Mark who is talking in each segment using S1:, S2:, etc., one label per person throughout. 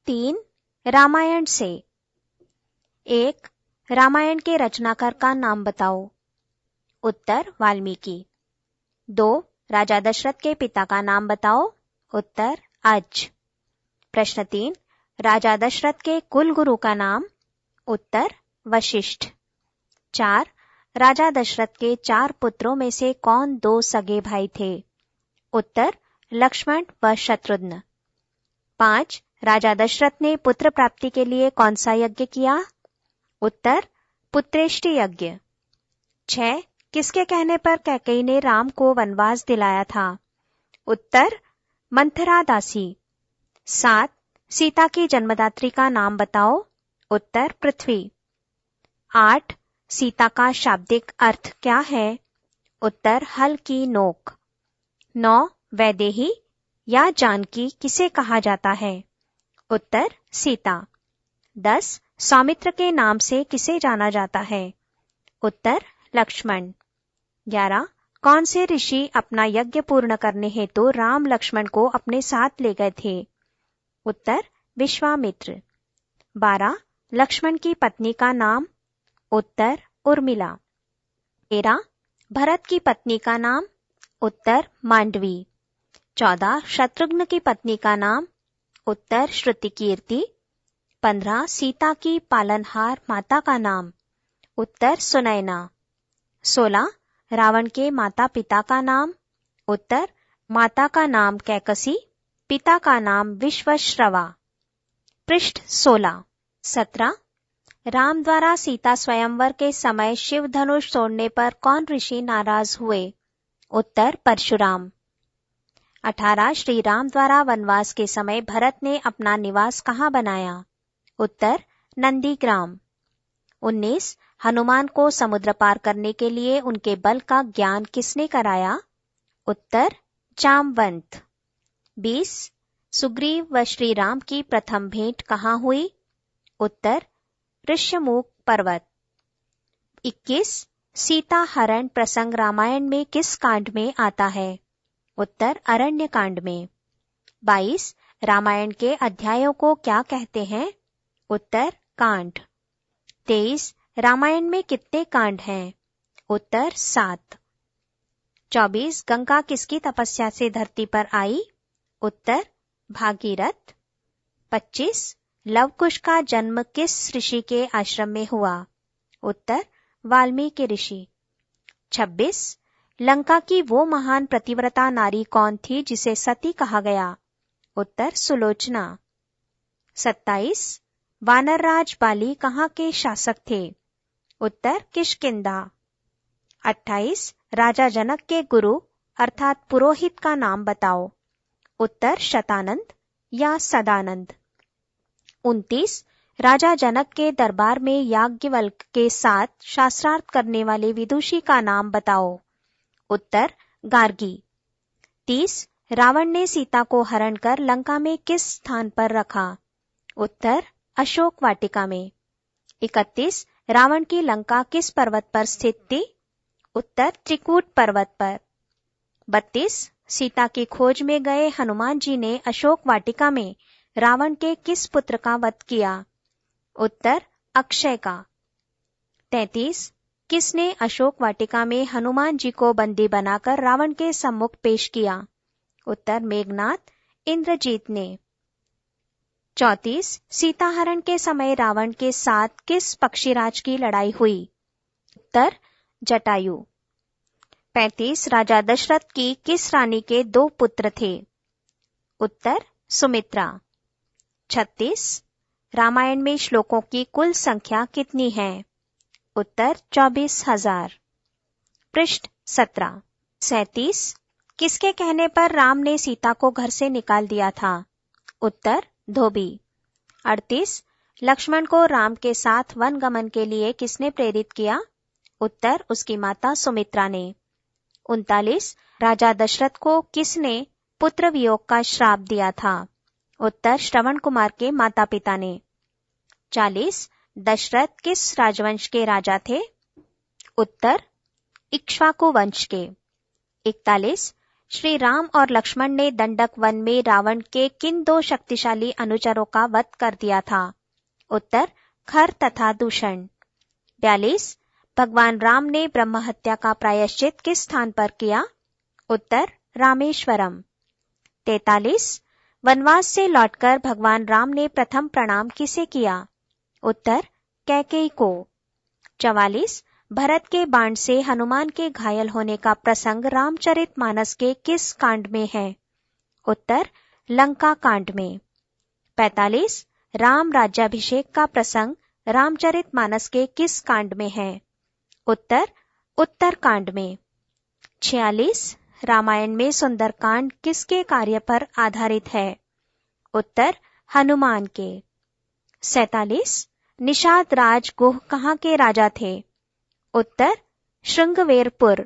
S1: 3 रामायण से। 1. रामायण के रचनाकार का नाम बताओ। उत्तर वाल्मीकि। 2. राजा दशरथ के पिता का नाम बताओ। उत्तर अज। प्रश्न 3. राजा दशरथ के कुल गुरु का नाम। उत्तर वशिष्ठ। 4. राजा दशरथ के 4 पुत्रों में से कौन 2 सगे भाई थे। उत्तर लक्ष्मण व शत्रुघ्न। 5. राजा दशरथ ने पुत्र प्राप्ति के लिए कौन सा यज्ञ किया। उत्तर पुत्रेष्टि यज्ञ। 6. किसके कहने पर कैकेयी ने राम को वनवास दिलाया था। उत्तर मंथरा दासी। 7. सीता की जन्मदात्री का नाम बताओ। उत्तर पृथ्वी। 8. सीता का शाब्दिक अर्थ क्या है। उत्तर हल की नोक। 9. वैदेही या जानकी किसे कहा जाता है। उत्तर सीता। 10. सौमित्र के नाम से किसे जाना जाता है। उत्तर लक्ष्मण। 11. कौन से ऋषि अपना यज्ञ पूर्ण करने हेतु राम लक्ष्मण को अपने साथ ले गए थे। उत्तर विश्वामित्र। 12. लक्ष्मण की पत्नी का नाम। उत्तर उर्मिला। 13. भरत की पत्नी का नाम। उत्तर मांडवी। 14. शत्रुघ्न की पत्नी का नाम। उत्तर श्रुतिकीर्ति। 15. सीता की पालनहार माता का नाम। उत्तर सुनैना। 16. रावण के माता पिता का नाम। उत्तर माता का नाम कैकसी, पिता का नाम विश्वश्रवा। पृष्ठ 16। 17. राम द्वारा सीता स्वयंवर के समय शिव धनुष तोड़ने पर कौन ऋषि नाराज हुए। उत्तर परशुराम। 18. श्री राम द्वारा वनवास के समय भरत ने अपना निवास कहाँ बनाया। उत्तर नंदीग्राम। 19. हनुमान को समुद्र पार करने के लिए उनके बल का ज्ञान किसने कराया। उत्तर जामवंत। 20. सुग्रीव व श्री राम की प्रथम भेंट कहाँ हुई। उत्तर ऋष्यमुख पर्वत। 21. सीता हरण प्रसंग रामायण में किस कांड में आता है। उत्तर अरण्य कांड में। 22. रामायण के अध्यायों को क्या कहते हैं। उत्तर कांड। 23. रामायण में कितने कांड हैं। उत्तर 7। 24. गंगा किसकी तपस्या से धरती पर आई। उत्तर भागीरथ। 25. लवकुश का जन्म किस ऋषि के आश्रम में हुआ। उत्तर वाल्मीकि ऋषि। 26. लंका की वो महान पतिव्रता नारी कौन थी जिसे सती कहा गया। उत्तर सुलोचना। 27. वानरराज बाली कहाँ के शासक थे। उत्तर किष्किंधा। 28. राजा जनक के गुरु अर्थात पुरोहित का नाम बताओ। उत्तर शतानंद या सदानंद। 29. राजा जनक के दरबार में याज्ञवल्क्य के साथ शास्त्रार्थ करने वाले विदुषी का नाम बताओ। उत्तर गार्गी। 30. रावण ने सीता को हरण कर लंका में किस स्थान पर रखा। उत्तर अशोक वाटिका में। 31. रावण की लंका किस पर्वत पर स्थित थी। उत्तर त्रिकूट पर्वत पर। 32. सीता की खोज में गए हनुमान जी ने अशोक वाटिका में रावण के किस पुत्र का वध किया। उत्तर अक्षय का। 33. किसने अशोक वाटिका में हनुमान जी को बंदी बनाकर रावण के सम्मुख पेश किया। उत्तर मेघनाद इंद्रजीत ने। 34. सीताहरण के समय रावण के साथ किस पक्षीराज की लड़ाई हुई। उत्तर जटायु। 35. राजा दशरथ की किस रानी के 2 पुत्र थे। उत्तर सुमित्रा। 36. रामायण में श्लोकों की कुल संख्या कितनी है। उत्तर 24,000। पृष्ठ 17। 37. किसके कहने पर राम ने सीता को घर से निकाल दिया था। उत्तर धोबी। 38. लक्ष्मण को राम के साथ वन गमन के लिए किसने प्रेरित किया। उत्तर उसकी माता सुमित्रा ने। 39. राजा दशरथ को किसने पुत्र वियोग का श्राप दिया था। उत्तर श्रवण कुमार के माता पिता ने। 40. दशरथ किस राजवंश के राजा थे। उत्तर इक्ष्वाकु वंश के। 41. श्री राम और लक्ष्मण ने दंडक वन में रावण के किन 2 शक्तिशाली अनुचरों का वध कर दिया था? उत्तर खर तथा दूषण। 42 भगवान राम ने ब्रह्म हत्या का प्रायश्चित किस स्थान पर किया? उत्तर रामेश्वरम। 43 वनवास से लौटकर भगवान राम ने प्रथम प्रणाम किसे किया? उत्तर कैकेयी को। 44 भरत के बाण से हनुमान के घायल होने का प्रसंग रामचरितमानस के किस कांड में है? उत्तर लंका कांड में। 45 राम राज्याभिषेक का प्रसंग रामचरितमानस के किस कांड में है? उत्तर उत्तरकांड में। 46 रामायण में सुंदरकांड किसके कार्य पर आधारित है? उत्तर हनुमान के। 47 निषाद राज गुह कहाँ के राजा थे? उत्तर श्रृंगवेरपुर।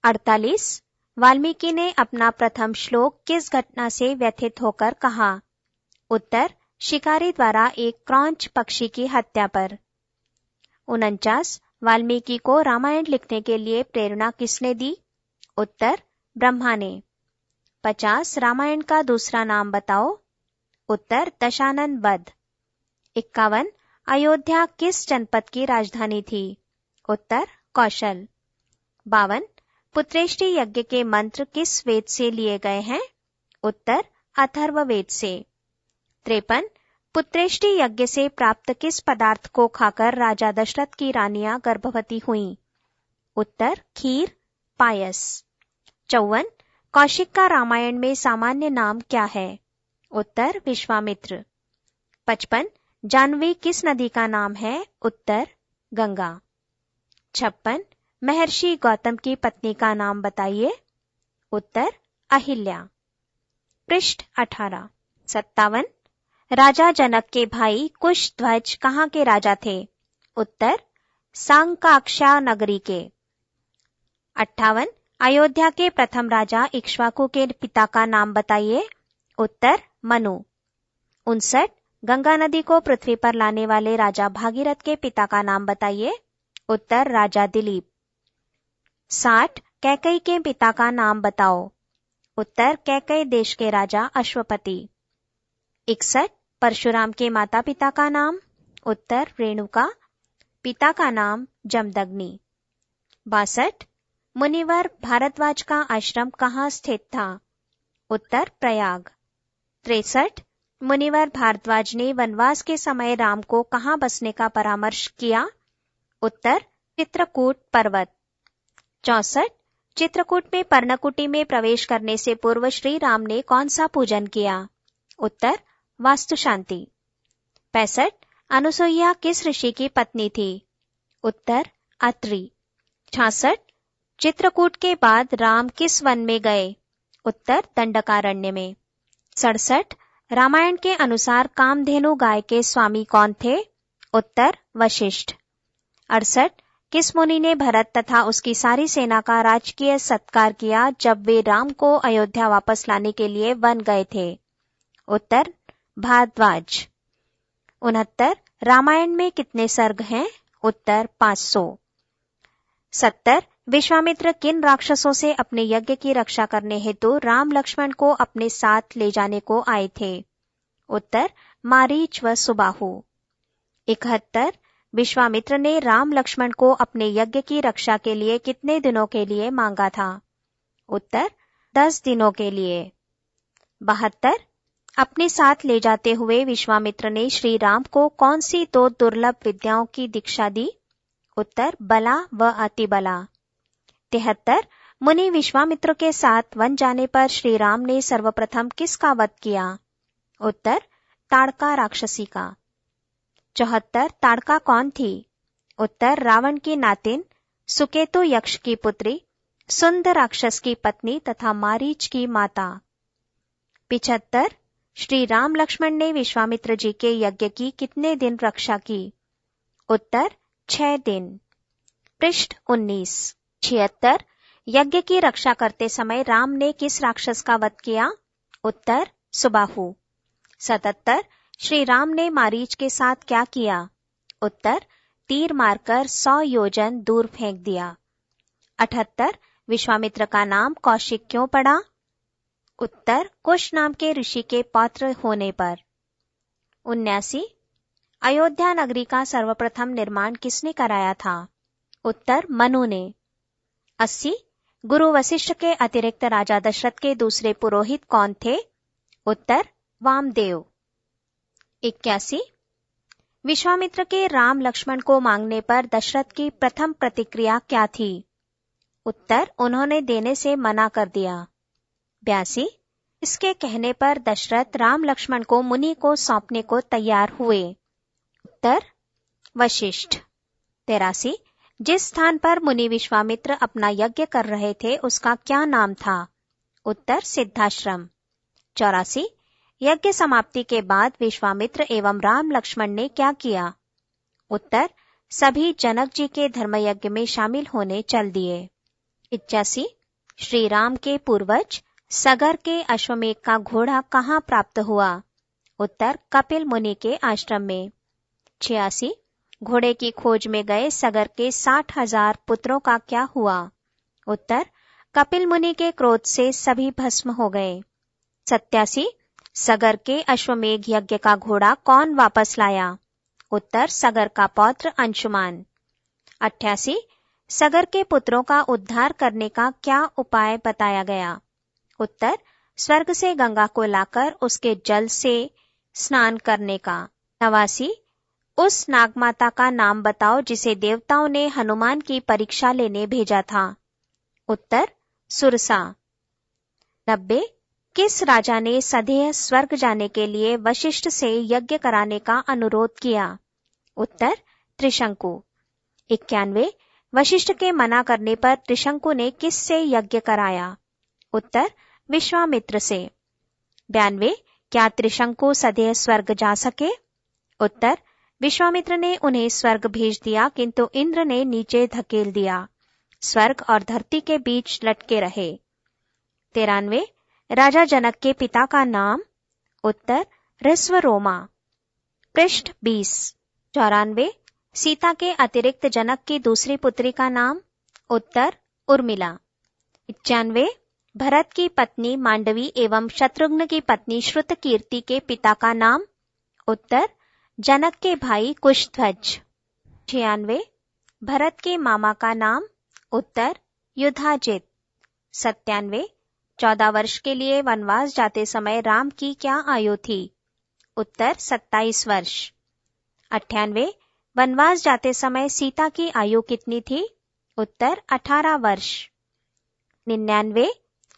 S1: 48 वाल्मीकि ने अपना प्रथम श्लोक किस घटना से व्यथित होकर कहा? उत्तर शिकारी द्वारा एक क्रौंच पक्षी की हत्या पर। 49 वाल्मीकि को रामायण लिखने के लिए प्रेरणा किसने दी? उत्तर ब्रह्मा ने। 50 रामायण का दूसरा नाम बताओ? उत्तर दशानन वध। 51 अयोध्या किस जनपद की राजधानी थी? उत्तर कौशल। 52 पुत्रेष्टि यज्ञ के मंत्र किस वेद से लिए गए हैं? उत्तर अथर्ववेद से। 53 पुत्रेष्टि यज्ञ से प्राप्त किस पदार्थ को खाकर राजा दशरथ की रानियां गर्भवती हुईं? उत्तर खीर पायस। 54 कौशिक का रामायण में सामान्य नाम क्या है? उत्तर विश्वामित्र। 55 जाह्नवी किस नदी का नाम है? उत्तर गंगा। 56 महर्षि गौतम की पत्नी का नाम बताइए? उत्तर अहिल्या। पृष्ठ 18। 57 राजा जनक के भाई कुशध्वज कहाँ के राजा थे? उत्तर सांकाक्षा नगरी के। 58 अयोध्या के प्रथम राजा इक्ष्वाकु के पिता का नाम बताइए? उत्तर मनु। 59 गंगा नदी को पृथ्वी पर लाने वाले राजा भागीरथ के पिता का नाम बताइए? उत्तर राजा दिलीप। 60 कैकेयी के पिता का नाम बताओ? उत्तर कैकेयी देश के राजा अश्वपति। 61 परशुराम के माता पिता का नाम? उत्तर रेणुका। पिता का नाम जमदग्नि। 62 मुनिवर भारद्वाज का आश्रम कहाँ स्थित था? उत्तर प्रयाग। 63 मुनिवर भारद्वाज ने वनवास के समय राम को कहाँ बसने का परामर्श किया? उत्तर चित्रकूट पर्वत। 64 चित्रकूट में पर्णकुटी में प्रवेश करने से पूर्व श्री राम ने कौन सा पूजन किया? उत्तर वास्तुशांति। 65 अनुसुईया किस ऋषि की पत्नी थी? उत्तर अत्रि। 66 चित्रकूट के बाद राम किस वन में गए? उत्तर दंडकारण्य में। 67 रामायण के अनुसार कामधेनु गाय के स्वामी कौन थे? उत्तर वशिष्ठ। 68 किस मुनि ने भरत तथा उसकी सारी सेना का राजकीय सत्कार किया जब वे राम को अयोध्या वापस लाने के लिए वन गए थे? उत्तर भारद्वाज। 69 रामायण में कितने सर्ग हैं? उत्तर 500। 70 विश्वामित्र किन राक्षसों से अपने यज्ञ की रक्षा करने हेतु राम लक्ष्मण को अपने साथ ले जाने को आए थे? उत्तर मारीच व सुबाहु। 71 विश्वामित्र ने राम लक्ष्मण को अपने यज्ञ की रक्षा के लिए कितने दिनों के लिए मांगा था? उत्तर 10 दिनों के लिए। 72 अपने साथ ले जाते हुए विश्वामित्र ने श्री राम को कौन सी 2 दुर्लभ विद्याओं की दीक्षा दी? उत्तर बला व अतिबला। 73 मुनि विश्वामित्र के साथ वन जाने पर श्री राम ने सर्वप्रथम किसका वध किया? उत्तर ताड़का राक्षसी का। 74 ताड़का कौन थी? उत्तर रावण की नातिन, सुकेतु यक्ष की पुत्री, सुंद राक्षस की पत्नी तथा मारीच की माता। 75 श्री राम लक्ष्मण ने विश्वामित्र जी के यज्ञ की कितने दिन रक्षा की? उत्तर 6 दिन। पृष्ठ 19। 76 यज्ञ की रक्षा करते समय राम ने किस राक्षस का वध किया? उत्तर सुबाहु। 77 श्री राम ने मारीच के साथ क्या किया? उत्तर तीर मारकर 100 योजन दूर फेंक दिया। 78 विश्वामित्र का नाम कौशिक क्यों पड़ा? उत्तर, कुश नाम के ऋषि के पौत्र होने पर। 79. अयोध्या नगरी का सर्वप्रथम निर्माण किसने कराया था? उत्तर, मनु ने। 80. गुरु वशिष्ठ के अतिरिक्त राजा दशरथ के दूसरे पुरोहित कौन थे? उत्तर, वामदेव। 81. विश्वामित्र के राम लक्ष्मण को मांगने पर दशरथ की प्रथम प्रतिक्रिया क्या थी? उत्तर, उन्होंने देने से मना कर दिया। 82. इसके कहने पर दशरथ राम लक्ष्मण को मुनि को सौंपने को तैयार हुए। उत्तर, वशिष्ठ। 83. जिस स्थान पर मुनि विश्वामित्र अपना यज्ञ कर रहे थे उसका क्या नाम था? उत्तर, सिद्धाश्रम। 84. यज्ञ समाप्ति के बाद विश्वामित्र एवं राम लक्ष्मण ने क्या किया? उत्तर, सभी जनक जी के धर्मयज्ञ में शामिल होने चल दिए। 85. श्री राम के पूर्वज सगर के अश्वमेघ का घोड़ा कहाँ प्राप्त हुआ? उत्तर, कपिल मुनि के आश्रम में। 86. घोड़े की खोज में गए सगर के 60,000 पुत्रों का क्या हुआ? उत्तर, कपिल मुनि के क्रोध से सभी भस्म हो गए। 87. सगर के अश्वमेघ यज्ञ का घोड़ा कौन वापस लाया? उत्तर, सगर का पौत्र अंशुमान। 88. सगर के पुत्रों का उद्धार करने का क्या उपाय बताया गया? उत्तर, स्वर्ग से गंगा को लाकर उसके जल से स्नान करने का। 89. उस नागमाता का नाम बताओ जिसे देवताओं ने हनुमान की परीक्षा लेने भेजा था। उत्तर, सुरसा। 90. किस राजा ने सदैव स्वर्ग जाने के लिए वशिष्ठ से यज्ञ कराने का अनुरोध किया? उत्तर, त्रिशंकु। 91. वशिष्ठ के मना करने पर त्रिशंकु ने किस से यज्ञ कराया? उत्तर, विश्वामित्र से। 92. क्या त्रिशंकु सदैव स्वर्ग जा सके? उत्तर, विश्वामित्र ने उन्हें स्वर्ग भेज दिया किंतु इंद्र ने नीचे धकेल दिया। स्वर्ग और धरती के बीच लटके रहे। 93. राजा जनक के पिता का नाम? उत्तर, ऋष्वरोमा। पृष्ठ 20. 94. सीता के अतिरिक्त जनक की दूसरी पुत्री का नाम? उत्तर, उर्मिला। 95. भरत की पत्नी मांडवी एवं शत्रुघ्न की पत्नी श्रुतकीर्ति के पिता का नाम? उत्तर, जनक के भाई कुशध्वज। 96. भरत के मामा का नाम? उत्तर, युधाजित। 97. 14 वर्ष के लिए वनवास जाते समय राम की क्या आयु थी? उत्तर, 27 वर्ष। 98. वनवास जाते समय सीता की आयु कितनी थी? उत्तर, 18 वर्ष। 99.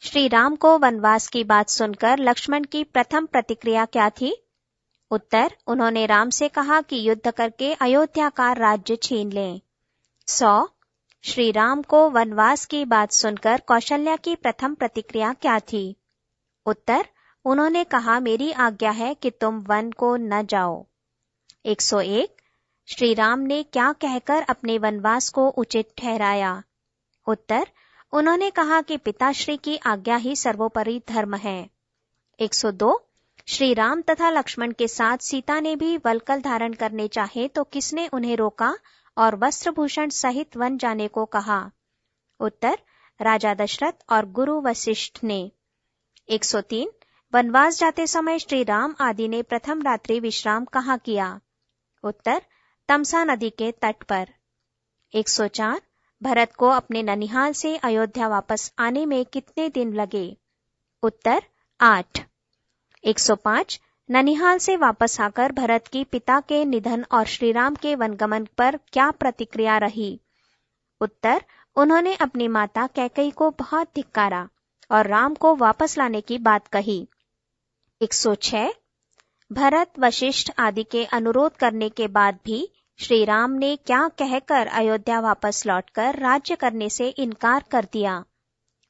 S1: श्री राम को वनवास की बात सुनकर लक्ष्मण की प्रथम प्रतिक्रिया क्या थी? उत्तर, उन्होंने राम से कहा कि युद्ध करके अयोध्या का राज्य छीन लें। 100. श्री राम को वनवास की बात सुनकर कौशल्या की प्रथम प्रतिक्रिया क्या थी? उत्तर, उन्होंने कहा मेरी आज्ञा है कि तुम वन को न जाओ। 101. श्री राम ने क्या कहकर अपने वनवास को उचित ठहराया? उत्तर, उन्होंने कहा कि पिताश्री की आज्ञा ही सर्वोपरि धर्म है। 102. श्री राम तथा लक्ष्मण के साथ सीता ने भी वल्कल धारण करने चाहे तो किसने उन्हें रोका और वस्त्रभूषण सहित वन जाने को कहा? उत्तर, राजा दशरथ और गुरु वशिष्ठ ने। 103. वनवास जाते समय श्री राम आदि ने प्रथम रात्रि विश्राम कहाँ किया? उत्तर, तमसा नदी के तट पर। 104. भरत को अपने ननिहाल से अयोध्या वापस आने में कितने दिन लगे? उत्तर, 8। 105. ननिहाल से वापस आकर भरत की पिता के निधन और श्रीराम के वनगमन पर क्या प्रतिक्रिया रही? उत्तर, उन्होंने अपनी माता कैकेयी को बहुत धिक्कारा और राम को वापस लाने की बात कही। 106. भरत, वशिष्ठ आदि के अनुरोध करने के बाद भी श्री राम ने क्या कहकर अयोध्या वापस लौटकर राज्य करने से इनकार कर दिया?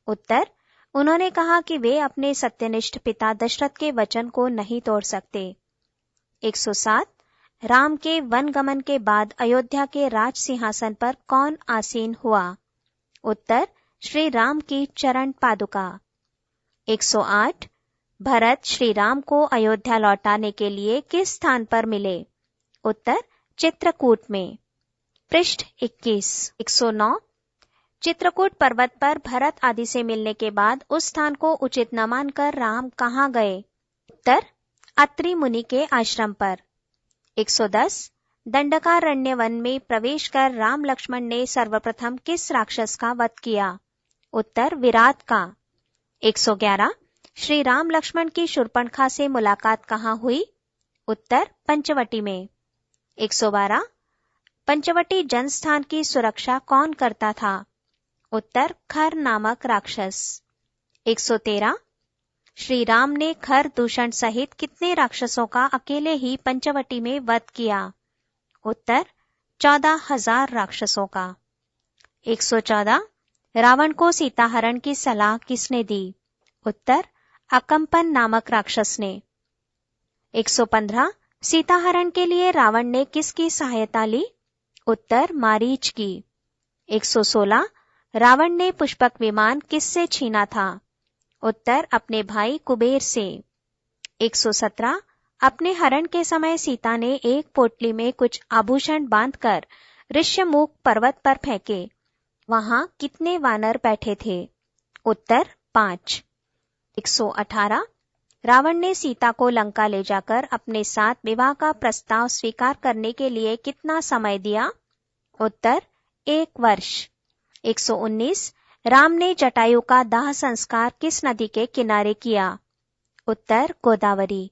S1: उत्तर, उन्होंने कहा कि वे अपने सत्यनिष्ठ पिता दशरथ के वचन को नहीं तोड़ सकते। 107. राम के वनगमन के बाद अयोध्या के राज सिंहासन पर कौन आसीन हुआ? उत्तर, श्री राम की चरण पादुका। 108. भरत श्री राम को अयोध्या लौटाने के लिए किस स्थान पर मिले? उत्तर, चित्रकूट में। पृष्ठ 21. 109. चित्रकूट पर्वत पर भरत आदि से मिलने के बाद उस स्थान को उचित न मानकर राम कहाँ गए? उत्तर, अत्रि मुनि के आश्रम पर। 110 दंडकारण्य वन में प्रवेश कर राम लक्ष्मण ने सर्वप्रथम किस राक्षस का वध किया? उत्तर, विराट का। 111 श्री राम लक्ष्मण की शूर्पणखा से मुलाकात कहाँ हुई? उत्तर, पंचवटी में। 112 पंचवटी जनस्थान की सुरक्षा कौन करता था? उत्तर, खर नामक राक्षस। 113 श्री राम ने खर दूषण सहित कितने राक्षसों का अकेले ही पंचवटी में वध किया? उत्तर, 14,000 राक्षसों का। 114 रावण को सीताहरण की सलाह किसने दी? उत्तर, अकंपन नामक राक्षस ने। 115 सीताहरण के लिए रावण ने किसकी सहायता ली? उत्तर, मारीच की। 116 रावण ने पुष्पक विमान किससे छीना था? उत्तर, अपने भाई कुबेर से। 117 अपने हरण के समय सीता ने एक पोटली में कुछ आभूषण बांधकर ऋष्यमुख पर्वत पर फेंके। वहां कितने वानर बैठे थे? उत्तर, 5। 118 रावण ने सीता को लंका ले जाकर अपने साथ विवाह का प्रस्ताव स्वीकार करने के लिए कितना समय दिया? उत्तर, 1 वर्ष। 119 राम ने जटायु का दाह संस्कार किस नदी के किनारे किया? उत्तर, गोदावरी।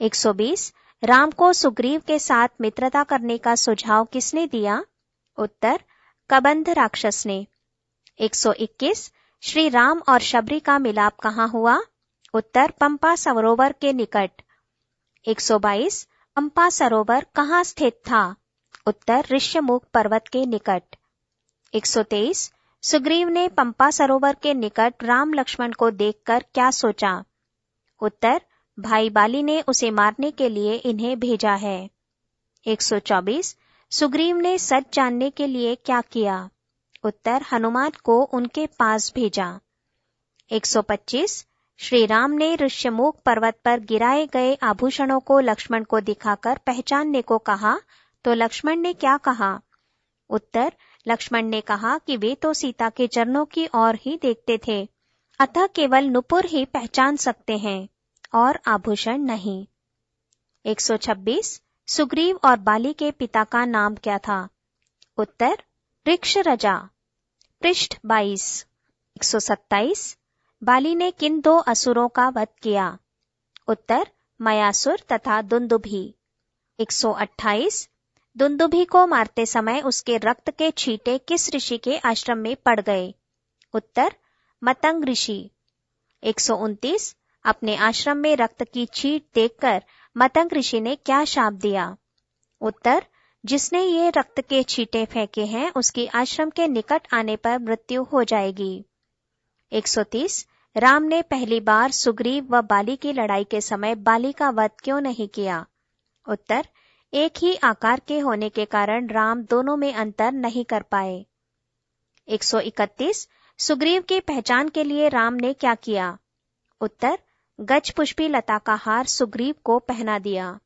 S1: 120 राम को सुग्रीव के साथ मित्रता करने का सुझाव किसने दिया? उत्तर, कबंध राक्षस ने। 121 श्री राम और शबरी का मिलाप कहाँ हुआ? उत्तर, पंपा सरोवर के निकट। 122 पंपा सरोवर कहाँ स्थित था? उत्तर, ऋष्यमुख पर्वत के निकट। 123 सुग्रीव ने पंपा सरोवर के निकट राम लक्ष्मण को देखकर क्या सोचा? उत्तर, भाई बाली ने उसे मारने के लिए इन्हें भेजा है। 124 सुग्रीव ने सच जानने के लिए क्या किया? उत्तर, हनुमान को उनके पास भेजा। 125 श्री राम ने ऋष्यमुख पर्वत पर गिराए गए आभूषणों को लक्ष्मण को दिखाकर पहचानने को कहा, तो लक्ष्मण ने क्या कहा? उत्तर, लक्ष्मण ने कहा कि वे तो सीता के चरणों की ओर ही देखते थे, अतः केवल नुपुर ही पहचान सकते हैं और आभूषण नहीं। 126 सुग्रीव और बाली के पिता का नाम क्या था? उत्तर, ऋक्षरजा। पृष्ठ 22। 127 बाली ने किन 2 असुरों का वध किया? उत्तर, मयासुर तथा दुंदुभि। 128 दुंदुभि को मारते समय उसके रक्त के छींटे किस ऋषि के आश्रम में पड़ गए? उत्तर, मतंग ऋषि। 129 अपने आश्रम में रक्त की छींट देखकर मतंग ऋषि ने क्या शाप दिया? उत्तर, जिसने ये रक्त के छींटे फेंके हैं उसकी आश्रम के निकट आने पर मृत्यु हो जाएगी। 130 राम ने पहली बार सुग्रीव व बाली की लड़ाई के समय बाली का वध क्यों नहीं किया? उत्तर, एक ही आकार के होने के कारण राम दोनों में अंतर नहीं कर पाए। 131 सुग्रीव की पहचान के लिए राम ने क्या किया? उत्तर, गजपुष्पी लता का हार सुग्रीव को पहना दिया।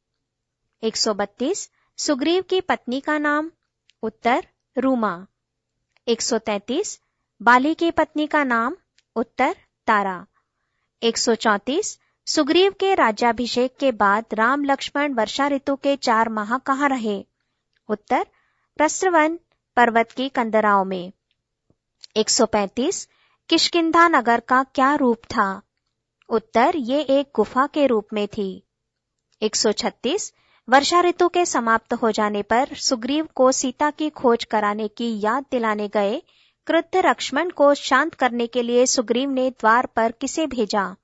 S1: 132 सुग्रीव की पत्नी का नाम? उत्तर, रूमा। 133 बाली की पत्नी का नाम? उत्तर, तारा। 134 सुग्रीव के राज्याभिषेक के बाद राम लक्ष्मण वर्षा ऋतु के 4 माह कहाँ रहे? उत्तर, प्रस्रवन पर्वत की कंदराओं में। 135 किष्किंधा नगर का क्या रूप था? उत्तर, ये एक गुफा के रूप में थी। 136 वर्षा ऋतु के समाप्त हो जाने पर सुग्रीव को सीता की खोज कराने की याद दिलाने गए क्रुद्ध लक्ष्मण को शांत करने के लिए सुग्रीव ने द्वार पर किसे भेजा?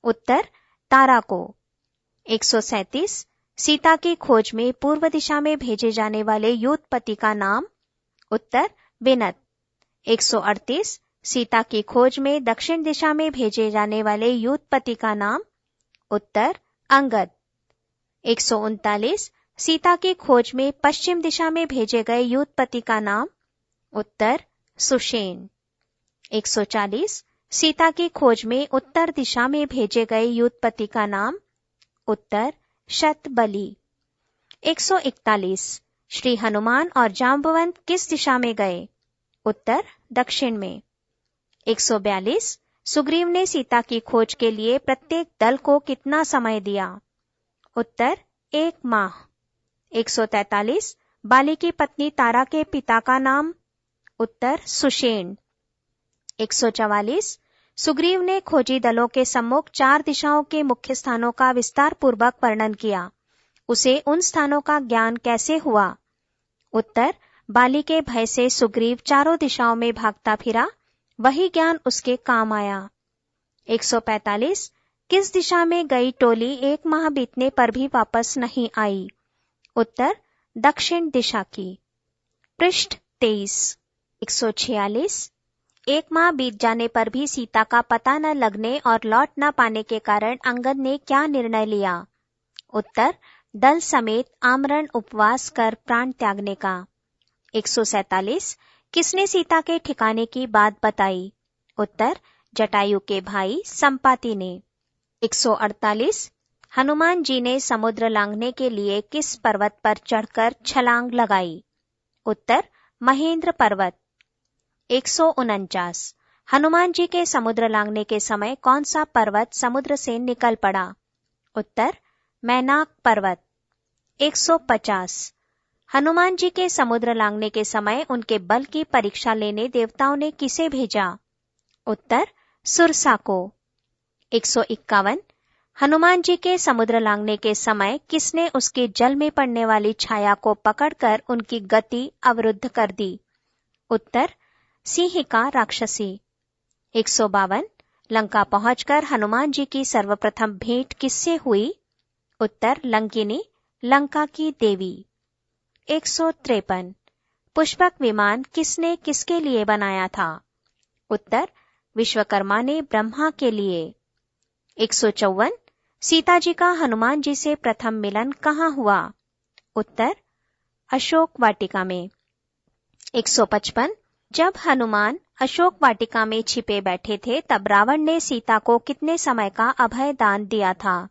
S1: उत्तर, तारा को। 137 सीता की खोज में पूर्व दिशा में भेजे जाने वाले यूथपति का नाम? उत्तर, विनत। 138 सीता की खोज में दक्षिण दिशा में भेजे जाने वाले यूथपति का नाम? उत्तर, अंगद। 139 सीता की खोज में पश्चिम दिशा में भेजे गए यूथपति का नाम? उत्तर, सुषेण। 140 सीता की खोज में उत्तर दिशा में भेजे गए यूथपति का नाम? उत्तर, शतबली। 141 श्री हनुमान और जाम्बवंत किस दिशा में गए? उत्तर दक्षिण में। 142 सुग्रीव ने सीता की खोज के लिए प्रत्येक दल को कितना समय दिया? उत्तर 1 माह। 143 बाली की पत्नी तारा के पिता का नाम? उत्तर सुषेण। 144 सुग्रीव ने खोजी दलों के सम्मुख 4 दिशाओं के मुख्य स्थानों का विस्तार पूर्वक वर्णन किया। उसे उन स्थानों का ज्ञान कैसे हुआ? उत्तर बाली के भय से सुग्रीव चारों दिशाओं में भागता फिरा, वही ज्ञान उसके काम आया। 145 किस दिशा में गई टोली 1 माह बीतने पर भी वापस नहीं आई? उत्तर दक्षिण दिशा की। पृष्ठ 23। 146 1 माह बीत जाने पर भी सीता का पता न लगने और लौट न पाने के कारण अंगद ने क्या निर्णय लिया? उत्तर दल समेत आमरण उपवास कर प्राण त्यागने का। 147 किसने सीता के ठिकाने की बात बताई? उत्तर जटायु के भाई संपाति ने। 148 हनुमान जी ने समुद्र लांघने के लिए किस पर्वत पर चढ़कर छलांग लगाई? उत्तर महेंद्र पर्वत। 149 हनुमान जी के समुद्र लांघने के समय कौन सा पर्वत समुद्र से निकल पड़ा? उत्तर मैनाक पर्वत। 150 हनुमान जी के समुद्र लांघने के समय उनके बल की परीक्षा लेने देवताओं ने किसे भेजा? उत्तर सुरसा को। 151 हनुमान जी के समुद्र लांघने के समय किसने उसकी जल में पड़ने वाली छाया को पकड़कर उनकी गति अवरुद्ध कर दी? उत्तर सिंहिका राक्षसी। 152 लंका पहुंचकर हनुमान जी की सर्वप्रथम भेंट किससे हुई? उत्तर लंकिनी, लंका की देवी। 153 पुष्पक विमान किसने किसके लिए बनाया था? उत्तर विश्वकर्मा ने ब्रह्मा के लिए। 154 सीता जी का हनुमान जी से प्रथम मिलन कहाँ हुआ? उत्तर अशोक वाटिका में। 155 जब हनुमान अशोक वाटिका में छिपे बैठे थे तब रावण ने सीता को कितने समय का अभय दान दिया था?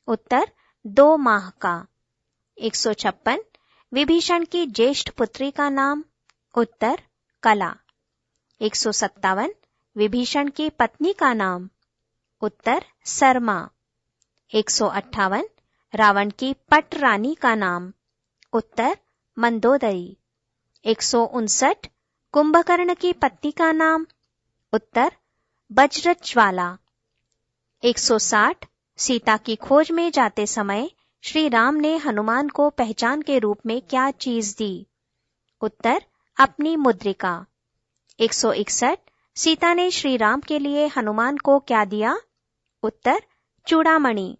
S1: उत्तर 2 माह का। 156 विभीषण की ज्येष्ठ पुत्री का नाम? उत्तर कला। 157 विभीषण की पत्नी का नाम? उत्तर सरमा। 158 रावण की पट रानी का नाम? उत्तर मंदोदरी। 159 कुंभकर्ण की पत्नी का नाम? उत्तर वज्रज्वाला। 160 सीता की खोज में जाते समय श्री राम ने हनुमान को पहचान के रूप में क्या चीज दी? उत्तर अपनी मुद्रिका। 161 सीता ने श्री राम के लिए हनुमान को क्या दिया? उत्तर चूड़ामणि।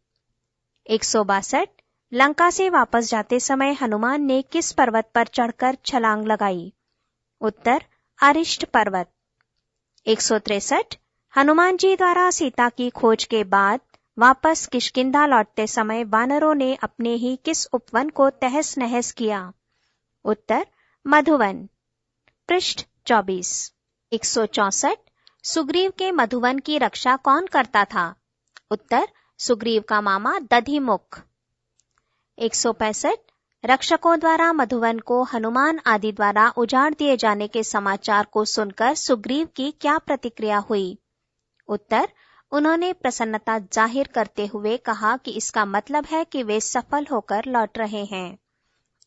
S1: 162 लंका से वापस जाते समय हनुमान ने किस पर्वत पर चढ़कर छलांग लगाई? उत्तर अरिष्ट पर्वत। 163 हनुमान जी द्वारा सीता की खोज के बाद वापस किष्किंधा लौटते समय वानरों ने अपने ही किस उपवन को तहस नहस किया? उत्तर मधुवन। पृष्ठ 24। 164 सुग्रीव के मधुवन की रक्षा कौन करता था? उत्तर सुग्रीव का मामा दधिमुख। 165 रक्षकों द्वारा मधुवन को हनुमान आदि द्वारा उजाड़ दिए जाने के समाचार को सुनकर सुग्रीव की क्या प्रतिक्रिया हुई? उत्तर उन्होंने प्रसन्नता जाहिर करते हुए कहा कि इसका मतलब है कि वे सफल होकर लौट रहे हैं।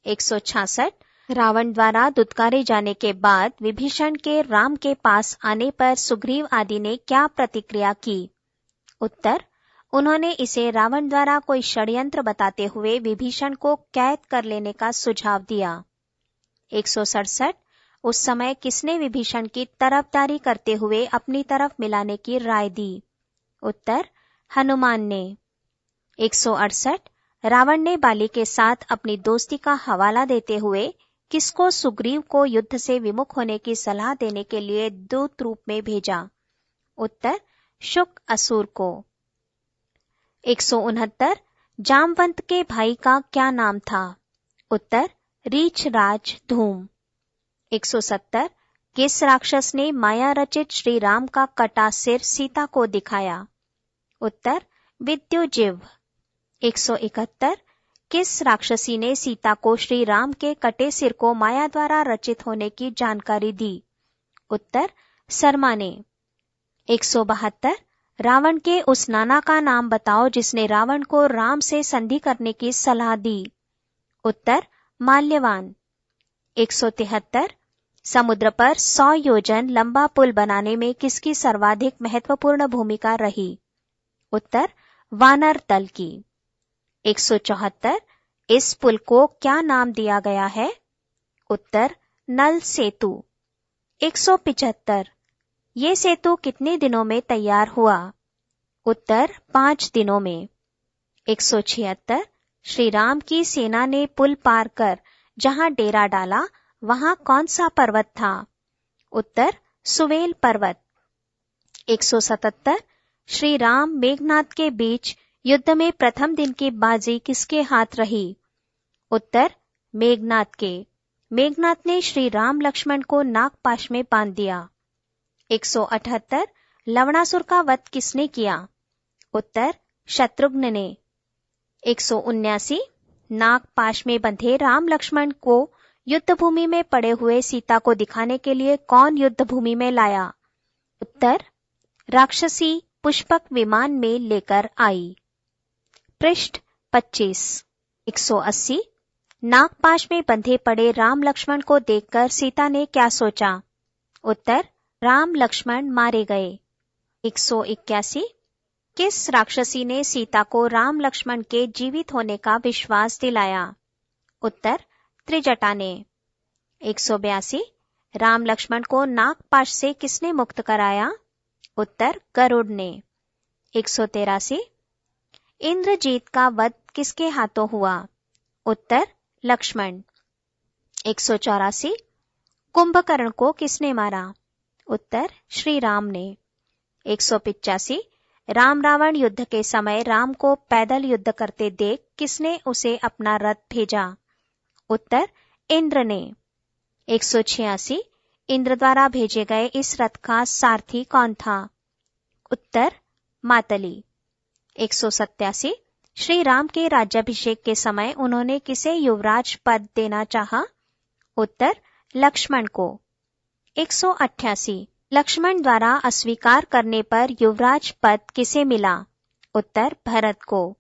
S1: 166 रावण द्वारा दुत्कारे जाने के बाद विभीषण के राम के पास आने पर सुग्रीव आदि ने क्या प्रतिक्रिया की? उत्तर उन्होंने इसे रावण द्वारा कोई षड्यंत्र बताते हुए विभीषण को कैद कर लेने का सुझाव दिया। 167 उस समय किसने विभीषण की तरफदारी करते हुए अपनी तरफ मिलाने की राय दी? उत्तर हनुमान ने। 168 रावण ने बाली के साथ अपनी दोस्ती का हवाला देते हुए किसको सुग्रीव को युद्ध से विमुख होने की सलाह देने के लिए दूत रूप में भेजा? उत्तर शुक असुर को। 169 जामवंत के भाई का क्या नाम था? उत्तर रीछराज धूम। 170 किस राक्षस ने माया रचित श्री राम का कटा सिर सीता को दिखाया? उत्तर विद्युजीव। 171 किस राक्षसी ने सीता को श्री राम के कटे सिर को माया द्वारा रचित होने की जानकारी दी? उत्तर सरमाने। 172 रावण के उस नाना का नाम बताओ जिसने रावण को राम से संधि करने की सलाह दी। उत्तर माल्यवान। 173 समुद्र पर 100 योजन लंबा पुल बनाने में किसकी सर्वाधिक महत्वपूर्ण भूमिका रही। उत्तर वानर दल की। 174 इस पुल को क्या नाम दिया गया है। उत्तर नल सेतु। 175 ये सेतु कितने दिनों में तैयार हुआ। उत्तर 5 दिनों में। 176 श्री राम की सेना ने पुल पार कर जहां डेरा डाला वहां कौन सा पर्वत था। उत्तर सुवेल पर्वत। 177 श्री राम मेघनाद के बीच युद्ध में प्रथम दिन की बाजी किसके हाथ रही। उत्तर मेघनाद के। मेघनाद ने श्री राम लक्ष्मण को नागपाश में बांध दिया। 178 लवणासुर का वध किसने किया। उत्तर शत्रुघ्न ने। 179 नागपाश में बंधे राम लक्ष्मण को युद्ध भूमि में पड़े हुए सीता को दिखाने के लिए कौन युद्ध भूमि में लाया। उत्तर राक्षसी पुष्पक विमान में लेकर आई। पृष्ठ 25। 180 नागपाश में बंधे पड़े राम लक्ष्मण को देखकर सीता ने क्या सोचा। उत्तर राम लक्ष्मण मारे गए। 181 किस राक्षसी ने सीता को राम लक्ष्मण के जीवित होने का विश्वास दिलाया। उत्तर त्रिजटा ने। 182 राम लक्ष्मण को नागपाश से किसने मुक्त कराया। उत्तर गरुड़ ने। 183 इंद्रजीत का वध किसके हाथों हुआ। उत्तर लक्ष्मण। 184 कुंभकर्ण को किसने मारा। उत्तर श्री राम ने। 185 राम रावण युद्ध के समय राम को पैदल युद्ध करते देख किसने उसे अपना रथ भेजा। उत्तर इंद्र ने। 186 इंद्र द्वारा भेजे गए इस रथ का सारथी कौन था। उत्तर मातली। 187 श्री राम के राज्याभिषेक के समय उन्होंने किसे युवराज पद देना चाहा। उत्तर लक्ष्मण को। 188 लक्ष्मण द्वारा अस्वीकार करने पर युवराज पद किसे मिला। उत्तर भरत को।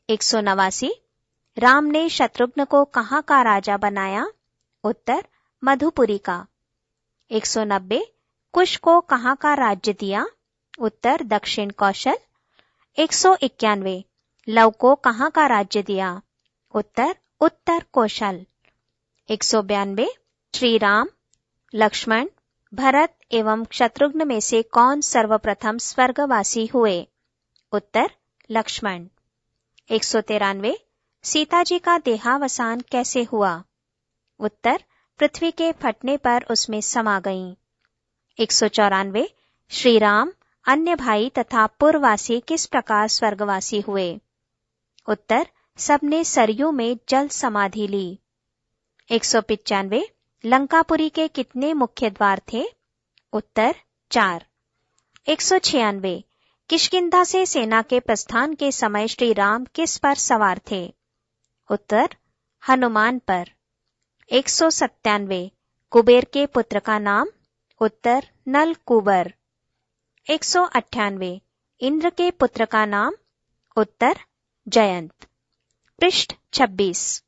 S1: 189 राम ने शत्रुघ्न को कहाँ का राजा बनाया। उत्तर मधुपुरी का। 190 कुश को कहाँ का राज्य दिया। उत्तर दक्षिण कौशल। 191 लव को कहाँ का राज्य दिया। उत्तर उत्तर कौशल। 192 श्री राम लक्ष्मण भरत एवं शत्रुघ्न में से कौन सर्वप्रथम स्वर्गवासी हुए। उत्तर लक्ष्मण। 193 सीता जी का देहावसान कैसे हुआ। उत्तर पृथ्वी के फटने पर उसमें समा गईं। 194 श्री राम अन्य भाई तथा पुरवासी किस प्रकार स्वर्गवासी हुए। उत्तर सबने सरयू में जल समाधि ली। 195 लंकापुरी के कितने मुख्य द्वार थे। उत्तर 4। 196 किष्किंधा से सेना के प्रस्थान के समय श्री राम किस पर सवार थे। उत्तर हनुमान पर। 197 कुबेर के पुत्र का नाम। उत्तर नल कुबर। 198 इंद्र के पुत्र का नाम। उत्तर जयंत। पृष्ठ 26।